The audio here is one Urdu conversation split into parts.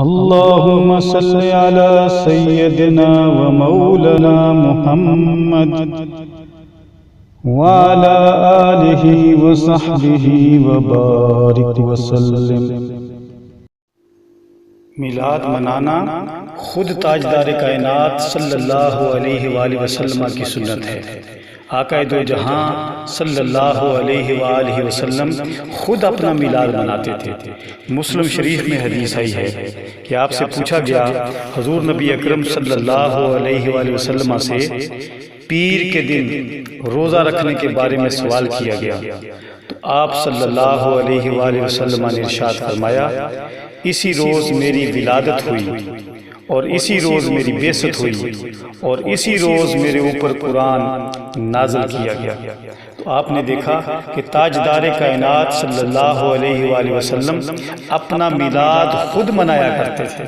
اللهم صل على سيدنا ومولانا محمد وعلى آله وصحبه وبارك وسلم۔ میلاد منانا خود تاجدار کائنات صلی اللہ علیہ وآلہ وسلم کی سنت ہے۔ آقا دو جہاں صلی اللہ علیہ وآلہ وسلم خود اپنا میلاد مناتے تھے۔ مسلم شریف میں حدیث آئی ہے کہ آپ سے پوچھا گیا، حضور نبی اکرم صلی اللہ علیہ وآلہ وسلم سے پیر کے دن روزہ رکھنے کے بارے میں سوال کیا گیا، تو آپ صلی اللہ علیہ وآلہ وسلم نے ارشاد فرمایا، اسی روز میری ولادت ہوئی اور اسی روز میری بعثت ہوئی اور اسی روز میرے اوپر قرآن نازل کیا گیا۔ تو آپ نے دیکھا کہ تاجدار کائنات صلی اللہ علیہ وآلہ وسلم اپنا میلاد خود منایا کرتے تھے،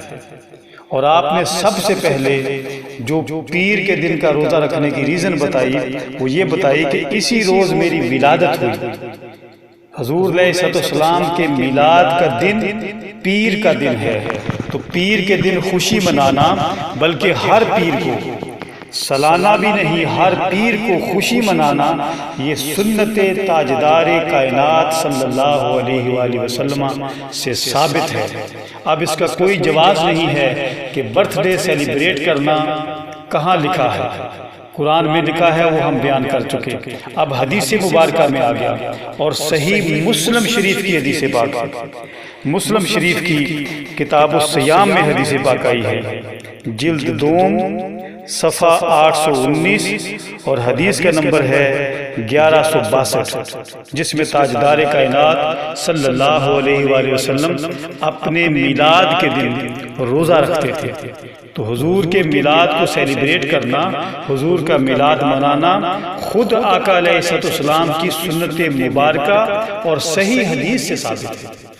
اور آپ نے سب سے پہلے جو پیر کے دن کا روزہ رکھنے کی ریزن بتائی، وہ یہ بتائی کہ اسی روز میری ولادت ہوئی۔ حضور علیہ السلام کے میلاد کا دن پیر کا دن ہے، تو پیر کے دن خوشی منانا، بلکہ ہر پیر کو، سالانہ بھی نہیں، ہر پیر کو خوشی منانا، یہ سنت تاجدار کائنات صلی اللہ علیہ وآلہ وسلم سے ثابت ہے۔ اب اس کا کوئی جواز نہیں ہے کہ برتھ ڈے سیلیبریٹ کرنا کہاں لکھا ہے۔ قرآن میں لکھا ہے، وہ ہم بیان کر چکے۔ اب حدیث مبارکہ میں آ گیا، اور صحیح مسلم شریف کی حدیث پاک، مسلم شریف کی کتاب الصیام میں حدیث پاک آئی ہے، جلد دوم صفحہ 819، اور حدیث کا نمبر ہے 1162، جس میں تاجدار کائنات صلی اللہ علیہ وآلہ وسلم اپنے میلاد کے دن روزہ رکھتے تھے۔ تو حضور کے میلاد کو سیلیبریٹ کرنا، حضور کا میلاد منانا، خود آقا علیہ السلام کی سنت مبارکہ اور صحیح حدیث سے ثابت ہے۔